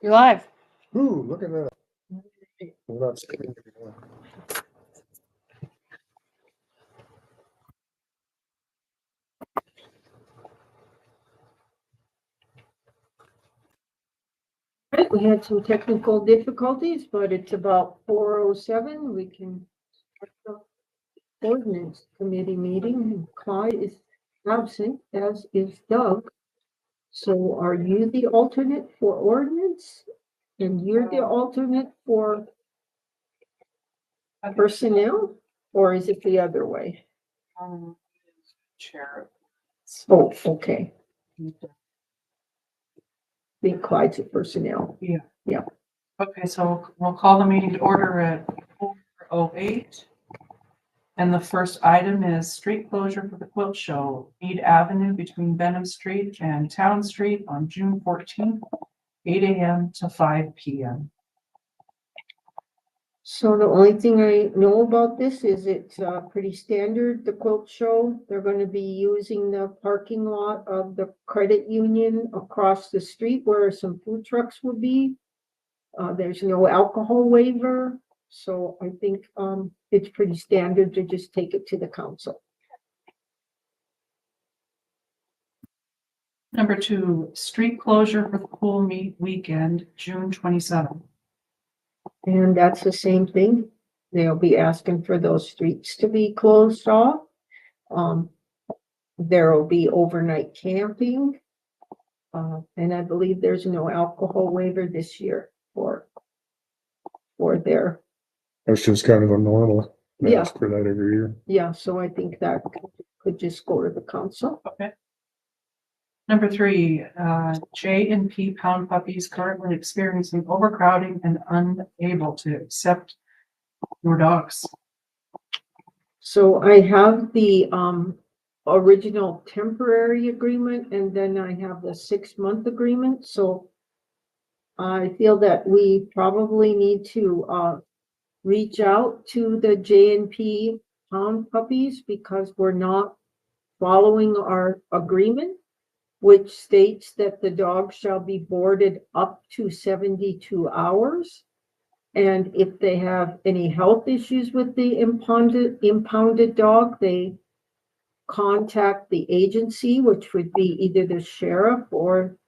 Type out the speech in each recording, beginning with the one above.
You're live. Ooh, look at that. Well, that's good. Right, we had some technical difficulties, but it's about 4:07. We can start the ordinance committee meeting. Clyde is absent, as is Doug. So are you the alternate for ordinance? And you're the alternate for personnel? Or is it the other way? Chair. Oh, okay. I think Clyde's a personnel. Okay, so we'll call the meeting to order at 4:08. And the first item is street closure for the quilt show, Mead Avenue between Benham Street and Town Street on June 14th, 8 a.m. to 5 p.m. So the only thing I know about this is it's pretty standard, the quilt show. They're gonna be using the parking lot of the credit union across the street where some food trucks will be. There's no alcohol waiver, so I think it's pretty standard to just take it to the council. Number 2, street closure for the pool meet weekend, June 27th. And that's the same thing. They'll be asking for those streets to be closed off. There will be overnight camping. And I believe there's no alcohol waiver this year for their, That's just kind of a normal. Yeah. Ask for that every year. yeah, so I think that could just go to the council. Okay. Number 3, J&P Pound Puppies currently experiencing overcrowding and unable to accept more dogs. So I have the original temporary agreement and then I have the 6-month agreement, so I feel that we probably need to reach out to the J&P Pound Puppies because we're not following our agreement, which states that the dog shall be boarded up to 72 hours. And if they have any health issues with the impounded dog, they contact the agency, which would be either the sheriff or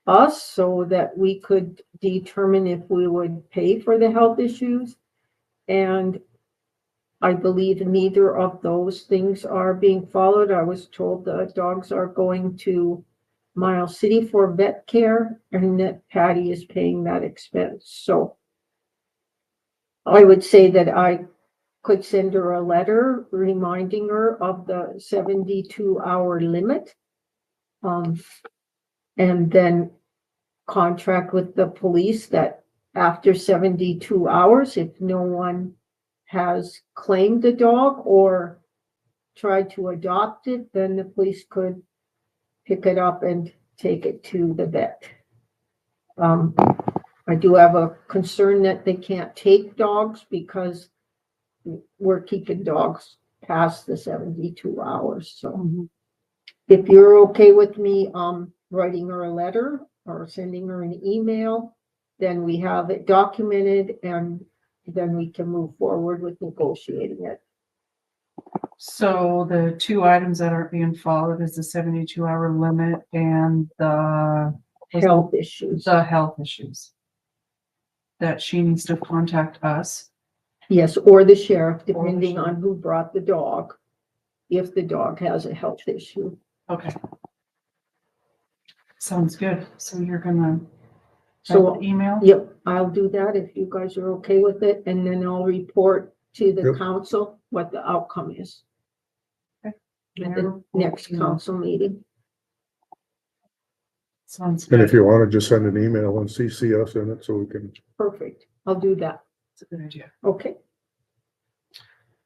us, so that we could determine if we would pay for the health issues. And I believe neither of those things are being followed. I was told the dogs are going to Miles City for vet care and that Patty is paying that expense. So I would say that I could send her a letter reminding her of the 72-hour limit. And then contract with the police that after 72 hours, if no one has claimed the dog or tried to adopt it, then the police could pick it up and take it to the vet. I do have a concern that they can't take dogs because we're keeping dogs past the 72 hours. So if you're okay with me writing her a letter or sending her an email, then we have it documented and then we can move forward with negotiating it. So the 2 items that aren't being followed is the 72-hour limit and the Health issues. health issues. That she needs to contact us. Yes, or the sheriff, depending on who brought the dog, if the dog has a health issue. Okay. Sounds good. So you're gonna So, email? yep, I'll do that if you guys are okay with it, and then I'll report to the Yep. council what the outcome is. Okay. At the next council meeting. Sounds And good. if you want to just send an email and CC us in it so we can. Perfect. I'll do that. That's a good idea. Okay.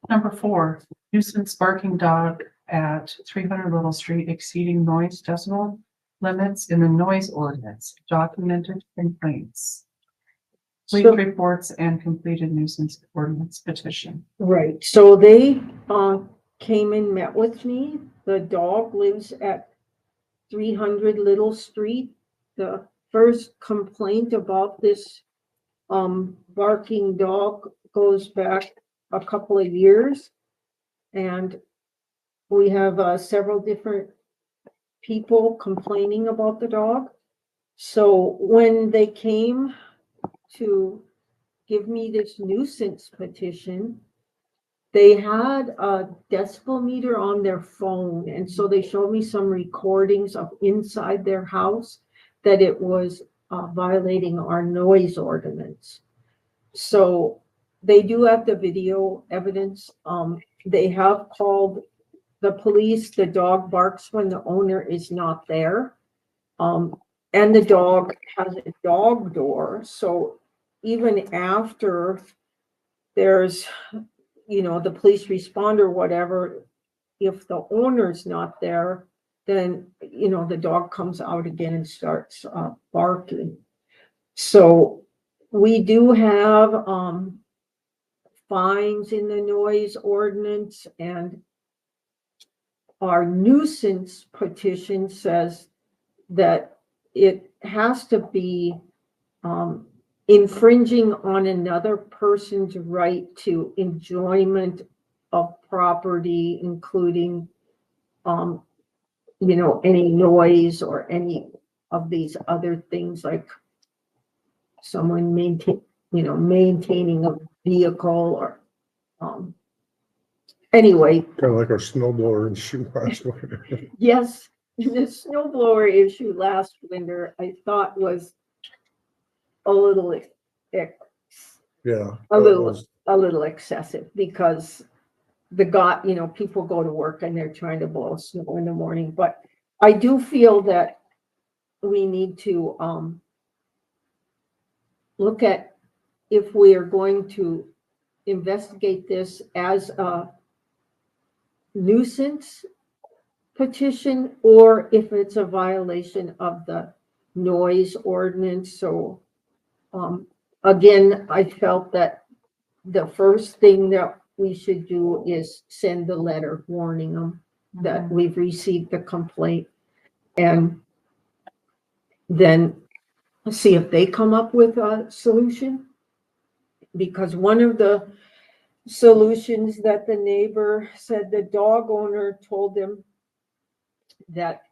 Number 4, nuisance barking dog at 300 Little Street exceeding noise decibel limits in the noise ordinance, documented complaints, police So, reports, and completed nuisance ordinance petition. right, so they came and met with me. The dog lives at 300 Little Street. The first complaint about this barking dog goes back a couple of years. And we have several different people complaining about the dog. So when they came to give me this nuisance petition, they had a decibel meter on their phone. And so they showed me some recordings of inside their house that it was violating our noise ordinance. So they do have the video evidence. They have called the police. The dog barks when the owner is not there. And the dog has a dog door. So even after there's, the police respond or whatever, if the owner's not there, then, the dog comes out again and starts barking. So we do have fines in the noise ordinance, and our nuisance petition says that it has to be infringing on another person's right to enjoyment of property, including, any noise or any of these other things, like someone maintaining a vehicle or, anyway. Kind of like our snow blower issue last winter. Yes, the snow blower issue last winter, I thought was a little, Yeah. a little excessive, because people go to work and they're trying to blow snow in the morning. But I do feel that we need to look at if we are going to investigate this as a nuisance petition, or if it's a violation of the noise ordinance. So again, I felt that the first thing that we should do is send a letter warning them that we've received a complaint, and then see if they come up with a solution. Because one of the solutions that the neighbor said, the dog owner told him that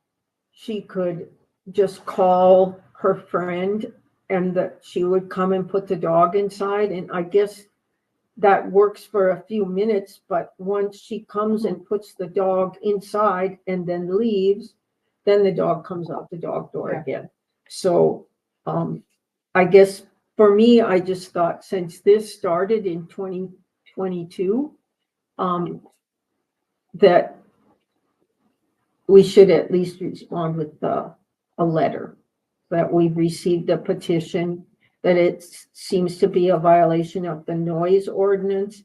she could just call her friend and that she would come and put the dog inside. And I guess that works for a few minutes, but once she comes and puts the dog inside and then leaves, then the dog comes out the dog door again. So I guess for me, I just thought, since this started in 2022, that we should at least respond with a letter that we've received a petition, that it seems to be a violation of the noise ordinance.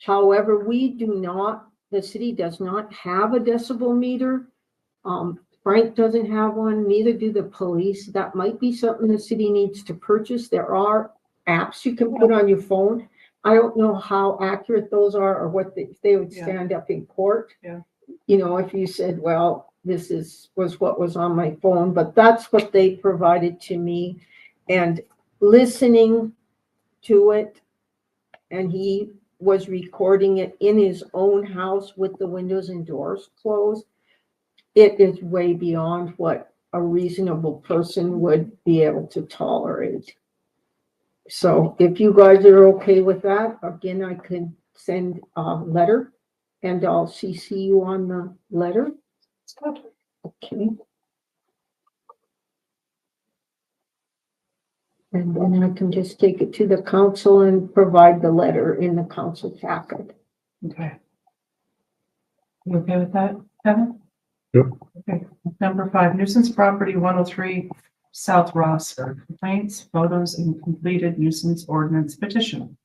However, the city does not have a decibel meter. Frank doesn't have one, neither do the police. That might be something the city needs to purchase. There are apps you can put on your phone. I don't know how accurate those are, or what if they would stand up in court. Yeah. If you said, well, this was what was on my phone, but that's what they provided to me. And listening to it, and he was recording it in his own house with the windows and doors closed. It is way beyond what a reasonable person would be able to tolerate. So if you guys are okay with that, again, I can send a letter and I'll CC you on the letter. Okay. And then I can just take it to the council and provide the letter in the council packet. Okay. You okay with that, Kevin? Yep. Okay. Number 5, nuisance property 103 South Rosser. Complaints, photos, and completed nuisance ordinance petition.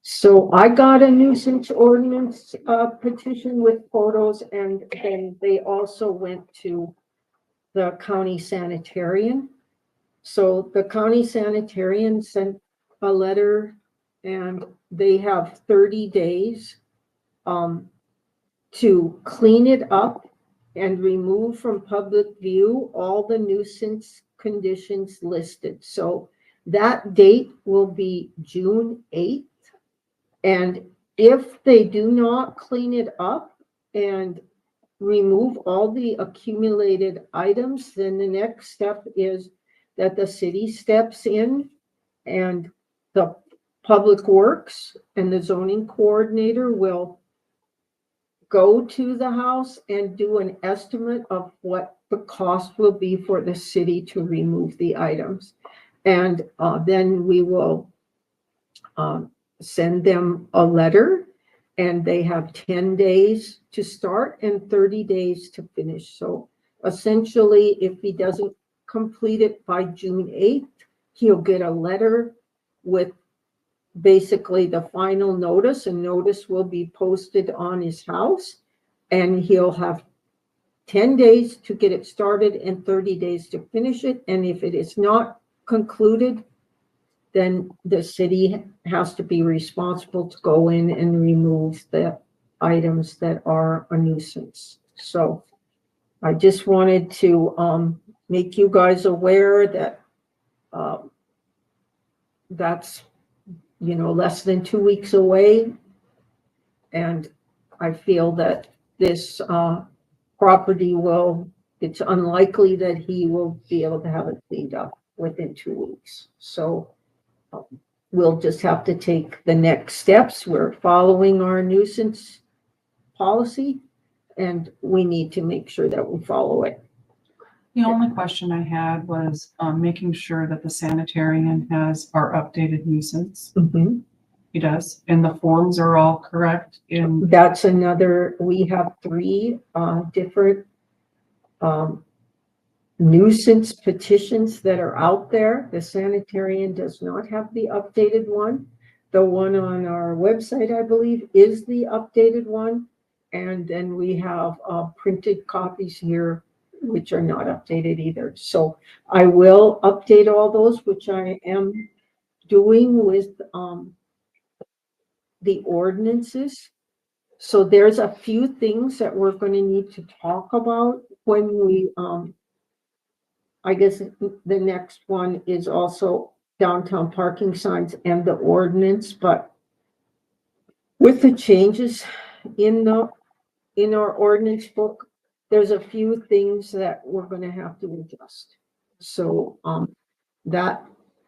So I got a nuisance ordinance petition with photos, and then they also went to the county sanitarian. So the county sanitarian sent a letter, and they have 30 days to clean it up and remove from public view all the nuisance conditions listed. So that date will be June 8th. And if they do not clean it up and remove all the accumulated items, then the next step is that the city steps in and the public works and the zoning coordinator will go to the house and do an estimate of what the cost will be for the city to remove the items. And then we will send them a letter, and they have 10 days to start and 30 days to finish. So essentially, if he doesn't complete it by June 8th, he'll get a letter with basically the final notice, and notice will be posted on his house, and he'll have 10 days to get it started and 30 days to finish it. And if it is not concluded, then the city has to be responsible to go in and remove the items that are a nuisance. So I just wanted to make you guys aware that that's, less than 2 weeks away. And I feel that this property it's unlikely that he will be able to have it cleaned up within 2 weeks. So we'll just have to take the next steps. We're following our nuisance policy, and we need to make sure that we follow it. The only question I had was making sure that the sanitarian has our updated nuisance. Mm-hmm. He does, and the forms are all correct in. That's we have 3 different nuisance petitions that are out there. The sanitarian does not have the updated one. The one on our website, I believe, is the updated one. And then we have printed copies here, which are not updated either. So I will update all those, which I am doing with the ordinances. So there's a few things that we're going to need to talk about when we I guess the next one is also downtown parking signs and the ordinance, but with the changes in our ordinance book, there's a few things that we're going to have to adjust. So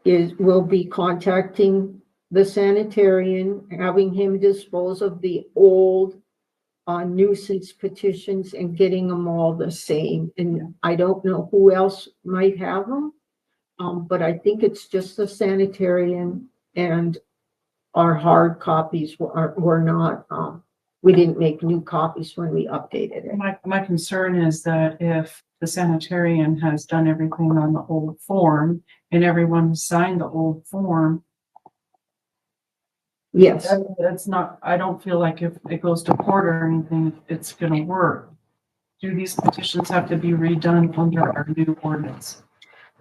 we'll be contacting the sanitarian, having him dispose of the old nuisance petitions and getting them all the same. And I don't know who else might have them, but I think it's just the sanitarian, and our hard copies were not, we didn't make new copies when we updated it. My concern is that if the sanitarian has done everything on the old form and everyone signed the old form, Yes. That's not, I don't feel like if it goes to court or anything, it's gonna work. Do these petitions have to be redone under our new ordinance?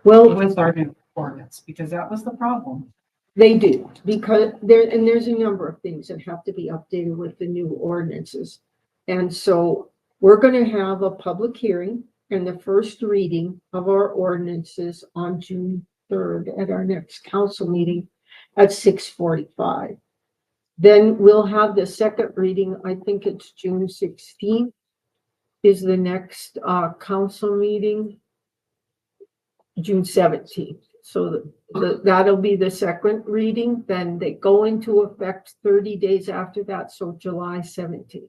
Well, With our new ordinance, because that was the problem. they do, because there's a number of things that have to be updated with the new ordinances. And so we're going to have a public hearing and the first reading of our ordinances on June 3rd at our next council meeting at 6:45. Then we'll have the second reading. I think it's June 16th is the next council meeting. June 17th. So that'll be the second reading. Then they go into effect 30 days after that. So July 17th.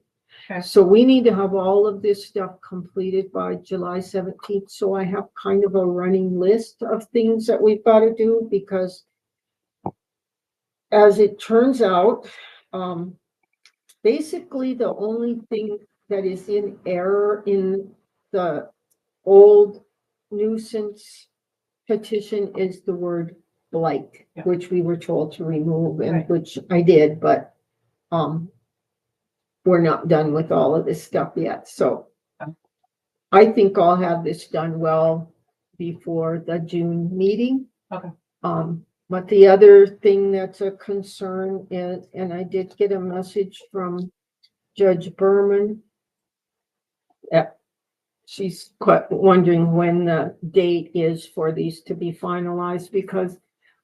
Okay. So we need to have all of this stuff completed by July 17th. So I have kind of a running list of things that we've got to do, because as it turns out, basically the only thing that is in error in the old nuisance petition is the word blight, Yeah. which we were told to remove, and Right. which I did, but we're not done with all of this stuff yet. So Okay. I think I'll have this done well before the June meeting. Okay. But the other thing that's a concern is, and I did get a message from Judge Berman. she's quite wondering when the date is for these to be finalized, because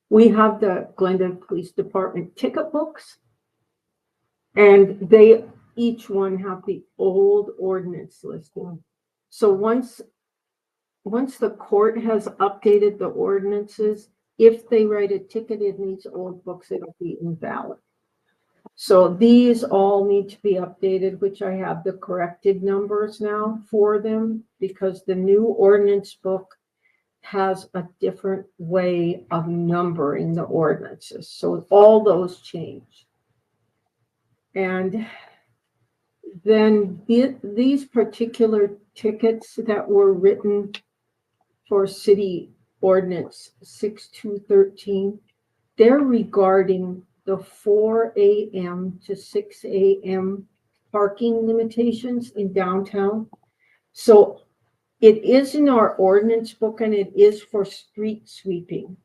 we have the Glendale Police Department ticket books. And they, each one have the old ordinance listing. So once the court has updated the ordinances, if they write a ticket in these old books, it'll be invalid. So these all need to be updated, which I have the corrected numbers now for them, because the new ordinance book has a different way of numbering the ordinances. So all those change. And then these particular tickets that were written for City Ordinance 6213, they're regarding the 4 a.m. to 6 a.m. parking limitations in downtown. So it is in our ordinance book and it is for street sweeping,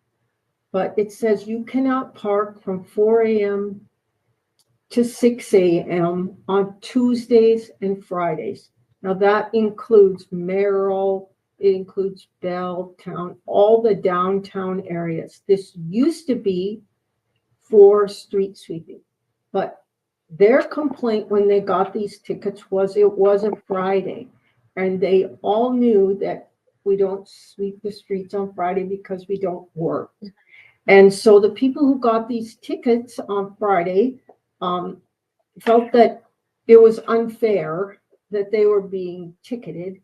but it says you cannot park from 4 a.m. to 6 a.m. on Tuesdays and Fridays. Now that includes Merrill, it includes Belltown, all the downtown areas. This used to be for street sweeping, but their complaint when they got these tickets was it was a Friday, and they all knew that we don't sweep the streets on Friday because we don't work. And so the people who got these tickets on Friday felt that it was unfair that they were being ticketed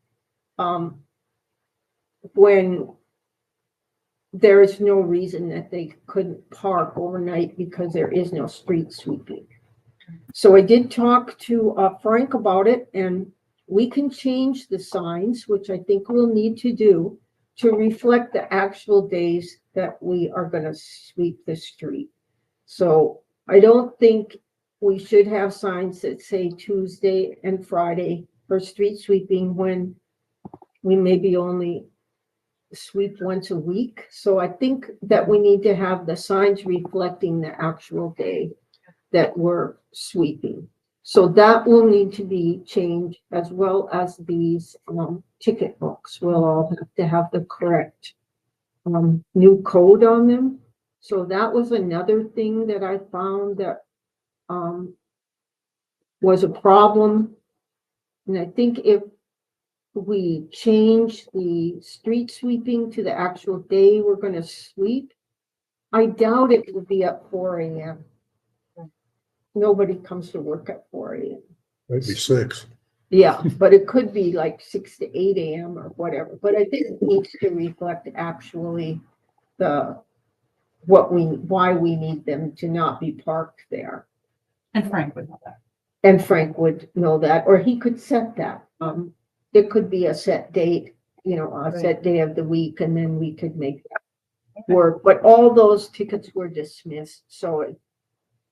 when there is no reason that they couldn't park overnight because there is no street sweeping. So I did talk to Frank about it, and we can change the signs, which I think we'll need to do, to reflect the actual days that we are going to sweep the street. So I don't think we should have signs that say Tuesday and Friday for street sweeping when we maybe only sweep once a week. So I think that we need to have the signs reflecting the actual day that we're sweeping. So that will need to be changed, as well as these ticket books will all have to have the correct new code on them. So that was another thing that I found that was a problem. And I think if we change the street sweeping to the actual day we're going to sweep, I doubt it will be at 4 a.m. Nobody comes to work at 4 a.m. Maybe 6. Yeah, but it could be like 6 to 8 a.m. or whatever. But I think it needs to reflect actually why we need them to not be parked there. And Frank would know that. And Frank would know that, or he could set that. It could be a set date, a set day of the week, and then we could make that work. But all those tickets were dismissed, so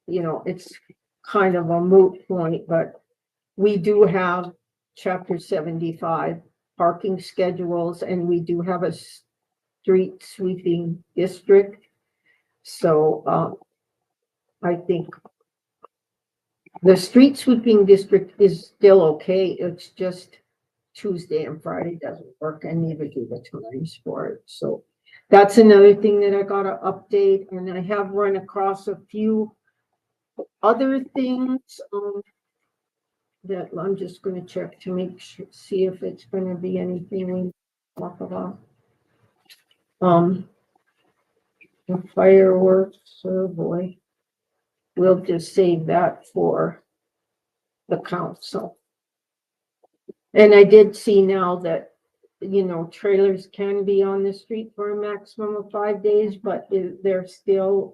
it's kind of a moot point. But we do have Chapter 75 parking schedules, and we do have a street sweeping district. So I think the street sweeping district is still okay. It's just Tuesday and Friday doesn't work, and neither do the times for it. So that's another thing that I got to update. And I have run across a few other things that I'm just going to check to make sure, see if it's going to be anything we talk about. The fireworks, oh boy. We'll just save that for the council. And I did see now that, trailers can be on the street for a maximum of 5 days, but they're still,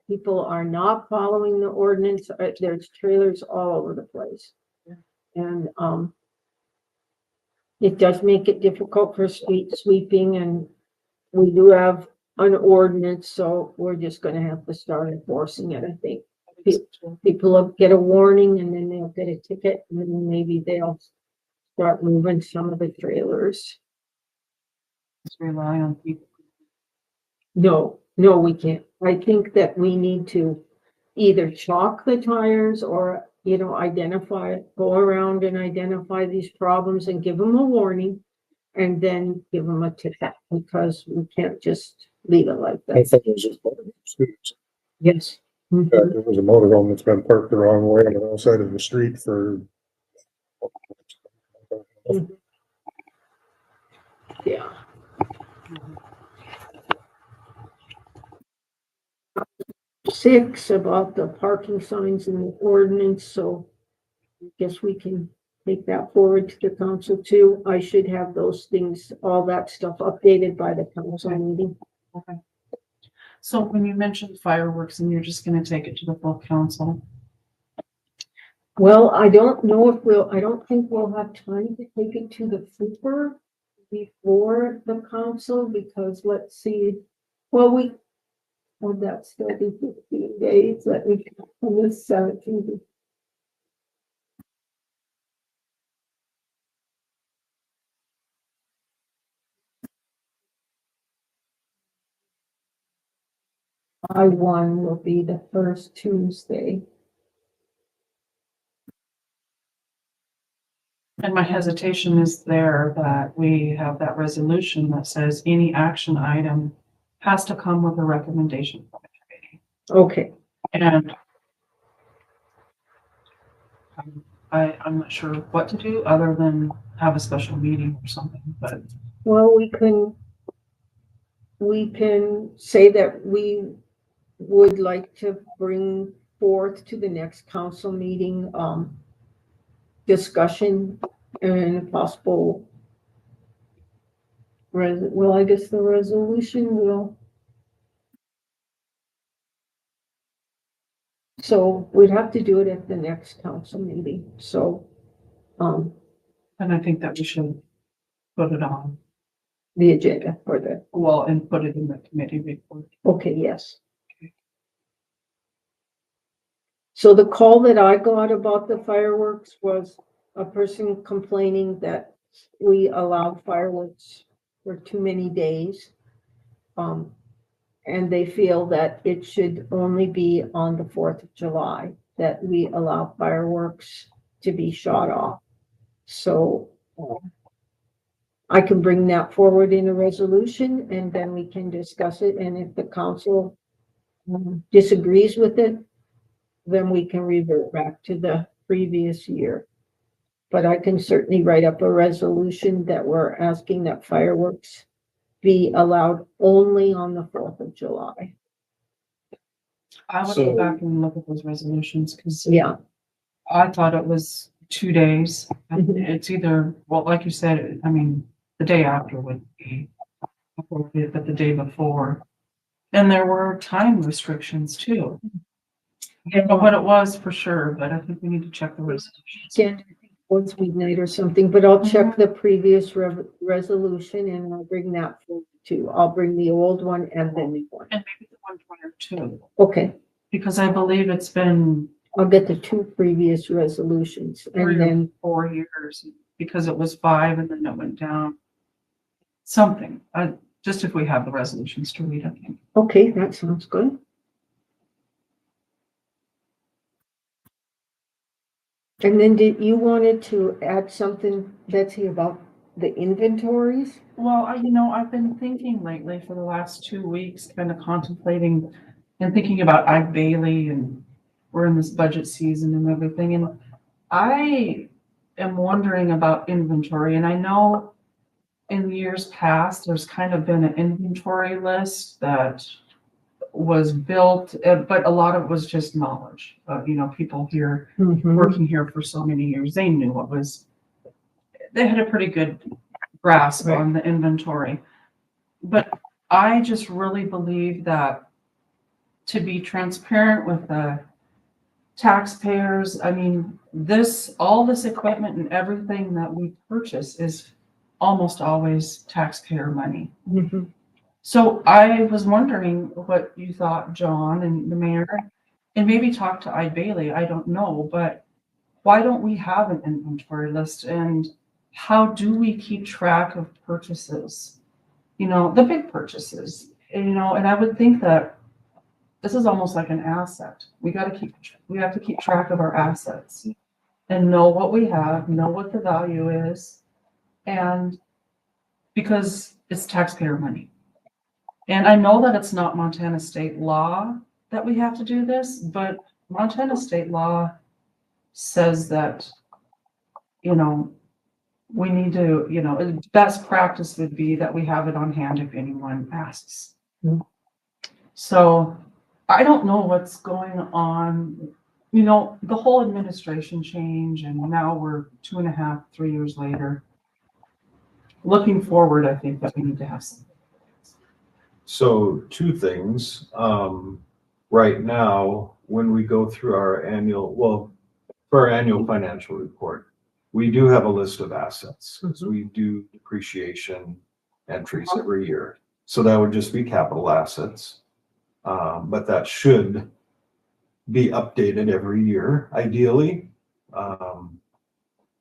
people are not following the ordinance. There's trailers all over the place. And it does make it difficult for street sweeping, and we do have an ordinance, so we're just going to have to start enforcing it, I think. People will get a warning, and then they'll get a ticket, and then maybe they'll start moving some of the trailers. Just rely on people. No, we can't. I think that we need to either chalk the tires or, go around and identify these problems and give them a warning. and then give them a ticket, because we can't just leave it like I that. think it was just one of the students. Yes. In fact, there was a motorhome that's been parked the wrong way on the wrong side of the street for. Yeah. Six, about the parking signs in the ordinance, so I guess we can take that forward to the council too. I should have those things, all that stuff updated by the council meeting. Okay. So when you mentioned fireworks and you're just gonna take it to the full council, Well, I don't know if I don't think we'll have time to take it to the super before the council, because let's see, well, would that still be 15 days? Let me, on this 17th. I-1 will be the first Tuesday. and my hesitation is there that we have that resolution that says any action item has to come with a recommendation from the committee. Okay, And I'm not sure what to do other than have a special meeting or something, but well, we can say that we would like to bring forth to the next council meeting, discussion and possible well, I guess the resolution will. So we'd have to do it at the next council meeting, so, and I think that we should put it on, the agenda for the, well, and put it in the committee report. okay, yes. So the call that I got about the fireworks was a person complaining that we allowed fireworks for too many days. And they feel that it should only be on the 4th of July, that we allow fireworks to be shot off. So I can bring that forward in a resolution, and then we can discuss it. And if the council disagrees with it, then we can revert back to the previous year. But I can certainly write up a resolution that we're asking that fireworks be allowed only on the 4th of July. I would So- go back and look at those resolutions, because Yeah. I thought it was 2 days. Mhm. It's either, well, like you said, I mean, the day after would be appropriate, but the day before. And there were time restrictions too. I don't know what it was for sure, but I think we need to check the resolutions. Again, once weeknight or something, but I'll check the previous resolution and I'll bring that forward too. I'll bring the old one and the new one. And maybe the one prior to, Okay, because I believe it's been I'll get the 2 previous resolutions 3 and or then, 4 years, because it was 5 and then it went down. Something, just if we have the resolutions to read, I think. okay, that sounds good. And then you wanted to add something, Betsy, about the inventories? Well, I've been thinking lately for the last 2 weeks, kind of contemplating and thinking about Ike Bailey, and we're in this budget season and everything. And I am wondering about inventory, and I know in years past, there's kind of been an inventory list that was built, but a lot of it was just knowledge. People here Mhm. working here for so many years, they knew they had a pretty good grasp Right. on the inventory. But I just really believe that to be transparent with the taxpayers, I mean, all this equipment and everything that we purchase is almost always taxpayer money. Mhm. So I was wondering what you thought, John and the mayor, and maybe talk to Ide Bailey, I don't know, but why don't we have an inventory list, and how do we keep track of purchases? The big purchases, and I would think that this is almost like an asset. We have to keep track of our assets and know what we have, know what the value is, and because it's taxpayer money. And I know that it's not Montana state law that we have to do this, but Montana state law says that, you know, we need to, you know, best practice would be that we have it on hand if anyone asks. Mhm. So I don't know what's going on, you know, the whole administration change, and now we're 2.5, 3 years later. Looking forward, I think that we need to have some. So two things, right now, when we go through our for our annual financial report, we do have a list of assets, because we do depreciation entries every year. So that would just be capital assets. But that should be updated every year, ideally.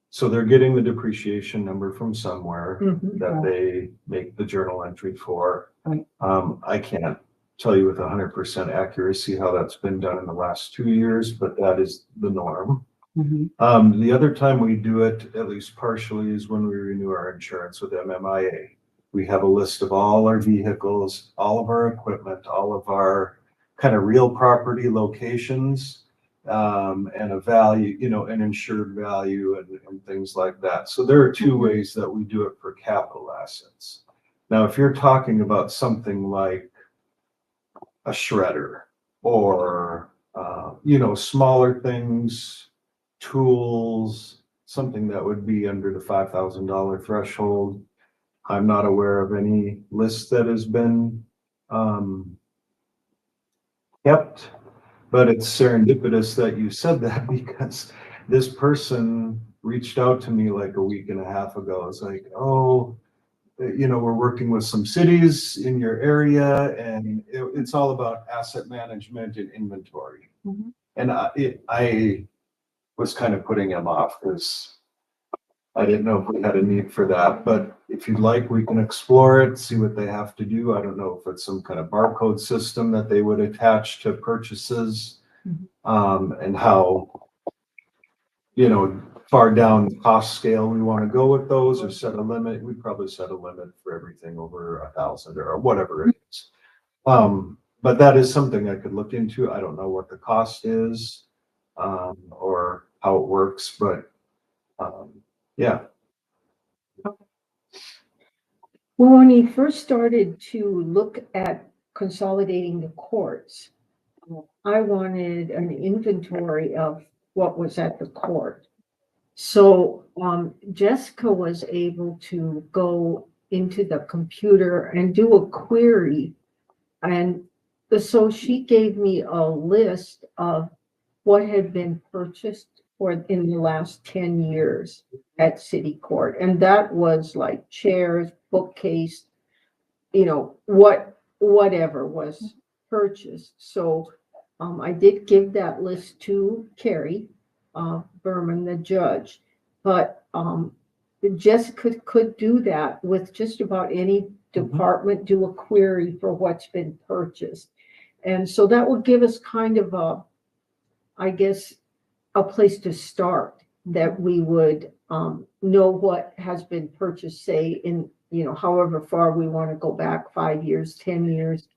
So they're getting the depreciation number from somewhere that they make the journal entry for. Right. I can't tell you with 100% accuracy how that's been done in the last 2 years, but that is the norm. The other time we do it, at least partially, is when we renew our insurance with MMIA. We have a list of all our vehicles, all of our equipment, all of our kind of real property locations, and a value, you know, an insured value and things like that. So there are two ways that we do it for capital assets. Now, if you're talking about something like a shredder or, you know, smaller things, tools, something that would be under the $5,000 threshold, I'm not aware of any list that has been kept, but it's serendipitous that you said that, because this person reached out to me like a week and a half ago. It's like, oh, you know, we're working with some cities in your area, and it's all about asset management and inventory. And I was kind of putting him off because I didn't know if we had a need for that, but if you'd like, we can explore it, see what they have to do. I don't know if it's some kind of barcode system that they would attach to purchases, and how, you know, far down the cost scale we want to go with those, or set a limit. We'd probably set a limit for everything over 1,000 or whatever it is. But that is something I could look into. I don't know what the cost is, or how it works, but yeah. Well, when he first started to look at consolidating the courts, I wanted an inventory of what was at the court. So Jessica was able to go into the computer and do a query. And so she gave me a list of what had been purchased in the last 10 years at city court. And that was like chairs, bookcase, you know, whatever was purchased. So I did give that list to Carrie Berman, the judge, but Jessica could do that with just about any department, do a query for what's been purchased. And so that would give us kind of I guess, a place to start, that we would know what has been purchased, say in, you know, however far we want to go back, 5 years, 10 years.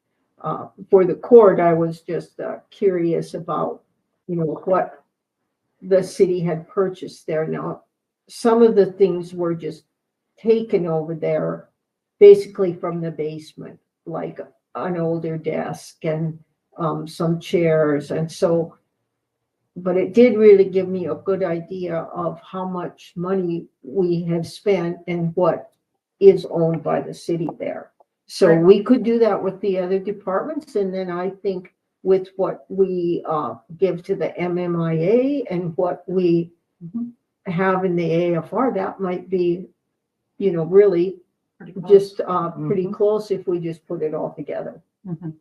For the court, I was just curious about, you know, what the city had purchased there. Now, some of the things were just taken over there, basically from the basement, like an older desk and some chairs. And so, but it did really give me a good idea of how much money we have spent and what is owned by the city there. So we could do that with the other departments. And then I think with what we give to the MMIA and what we have in the AFR, that might be, you know, really just pretty close if we just put it all together.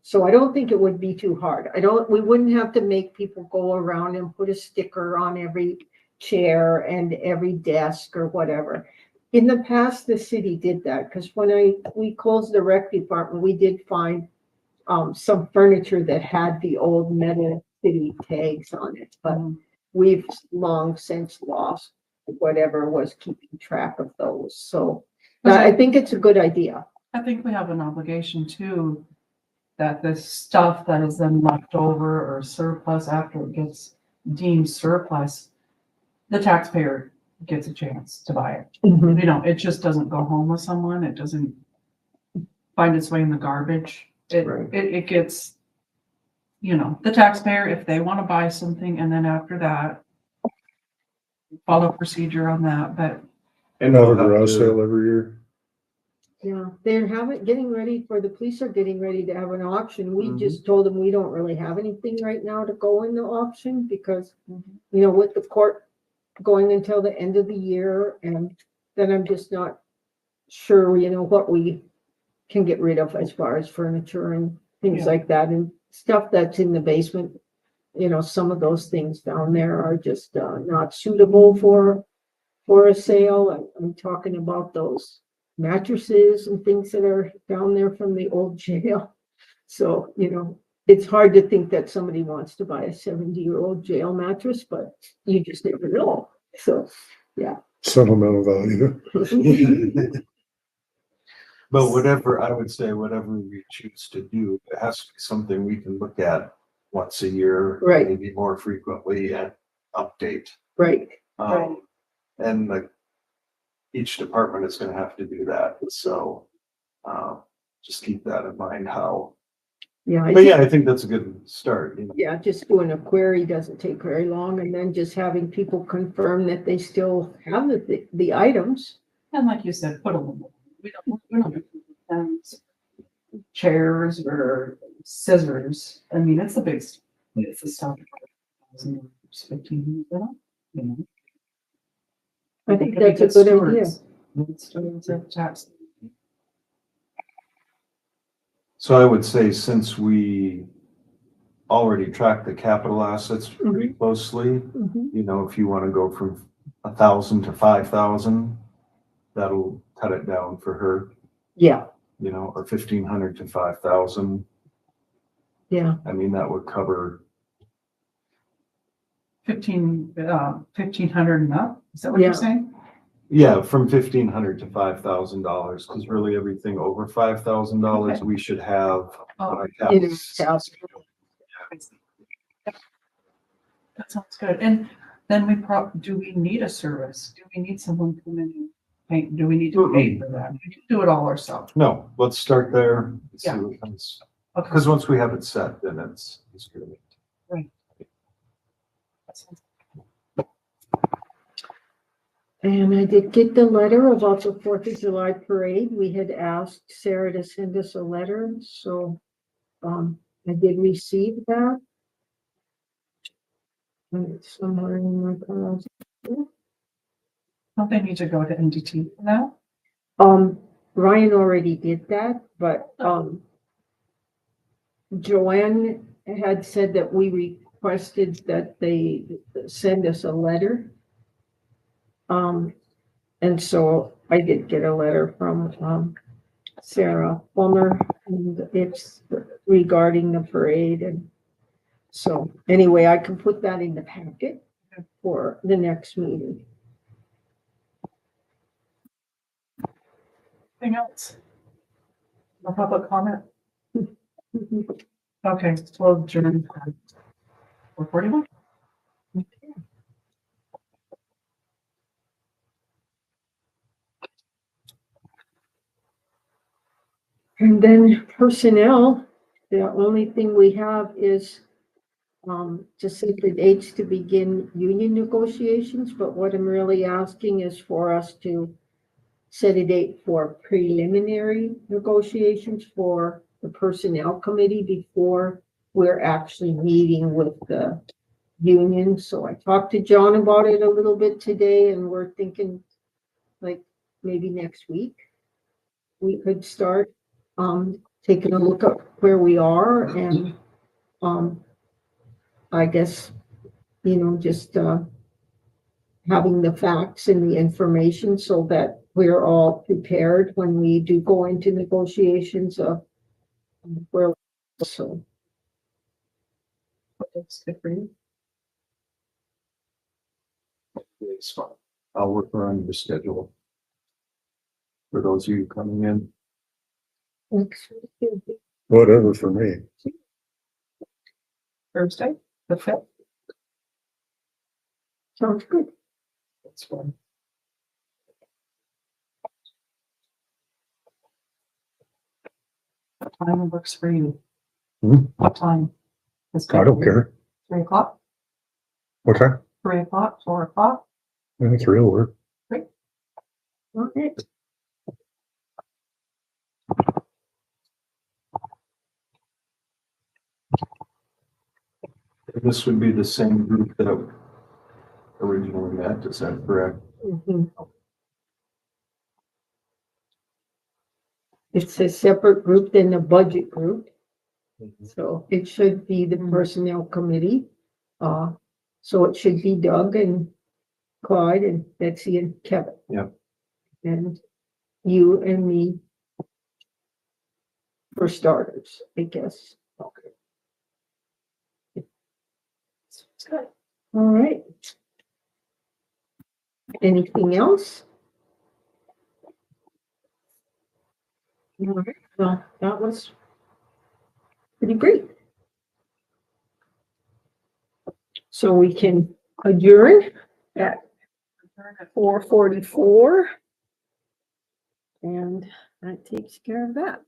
So I don't think it would be too hard. We wouldn't have to make people go around and put a sticker on every chair and every desk or whatever. In the past, the city did that, because when we closed the rec department, we did find some furniture that had the old metal city tags on it, but we've long since lost whatever was keeping track of those. So I think it's a good idea. I think we have an obligation too, that the stuff that is then left over or surplus after it gets deemed surplus, the taxpayer gets a chance to buy it. You know, it just doesn't go home with someone. It doesn't find its way in the garbage. Right. It gets, you know, the taxpayer, if they want to buy something and then after that, follow procedure on that, but And Have a we'll have garage to- sale every year. Yeah, they're getting ready for, the police are getting ready to have an auction. We Mhm. just told them we don't really have anything right now to go in the auction because, you know, with the court going until the end of the year, and then I'm just not sure, you know, what we can get rid of as far as furniture and things Yeah. like that, and stuff that's in the basement. You know, some of those things down there are just not suitable for a sale. I'm talking about those mattresses and things that are down there from the old jail. So, you know, it's hard to think that somebody wants to buy a 70-year-old jail mattress, but you just never know. So, Sentimental value. But whatever, I would say, whatever we choose to do, it has to be something we can look at once a year. Right. Maybe more frequently and update. right. And like, each department is gonna have to do that, so, just keep that in mind how, Yeah, but yeah, I think that's a good start, you know. yeah, just doing a query doesn't take very long, and then just having people confirm that they still have the items. and like you said, put a limit. We don't chairs or scissors. I mean, it's the stuff. 15, you know. I think Could be that's a good idea. stewards. Good stewards of tax. So I would say, since we already track the capital assets pretty closely, Mhm. you know, if you wanna go from 1,000 to 5,000, that'll cut it down for her, Yeah, you know, or 1,500 to 5,000. yeah, I mean, that would cover, 1,500 and up. Is that what Yeah. you're saying? yeah, from 1,500 to $5,000, because really everything over $5,000, Okay. we should have. Oh, in a house. that sounds good. And then do we need a service? Do we need someone to come in and paint? Do we need to pay for that? We can do it all ourselves. No, let's start there. and see Yeah. what comes. Okay. Because once we have it set, then it's good. That sounds- And I did get the letter about the 4th of July parade. We had asked Sarah to send us a letter, so I did receive that. And it's somewhere in my files. Don't they need to go to NDT for that? Ryan already did that, but Joanne had said that we requested that they send us a letter. And so I did get a letter from Sarah Plummer, and it's regarding the parade. And so anyway, I can put that in the packet for the next meeting. Anything else? No public comment? Okay, well, adjourn. 4:41? And then personnel, the only thing we have is to set the dates to begin union negotiations, but what I'm really asking is for us to set a date for preliminary negotiations for the personnel committee before we're actually meeting with the union. So I talked to John about it a little bit today, and we're thinking like maybe next week we could start taking a look at where we are, and I guess, you know, just having the facts and the information so that we're all prepared when we do go into negotiations of where, so. That's good for you. It's fine. I'll work around your schedule. for those of you coming in. Whatever for me. Thursday, the 5th. Sounds good. That's fine. What time works for you? Hmm? What time? Is I don't care. 3 o'clock, What time? 3 o'clock, 4 o'clock? I think 3 will work. Okay. This would be the same group that originally met, is that correct? Mhm. It's a separate group than the budget group, so it should be the personnel committee. So it should be Doug and Clyde and Betsy and Kevin. Yep. And you and me for starters, I guess. Okay. That's good. All right. Anything else? All right. Well, that was pretty great. So we can adjourn at 4:44. And that takes care of that.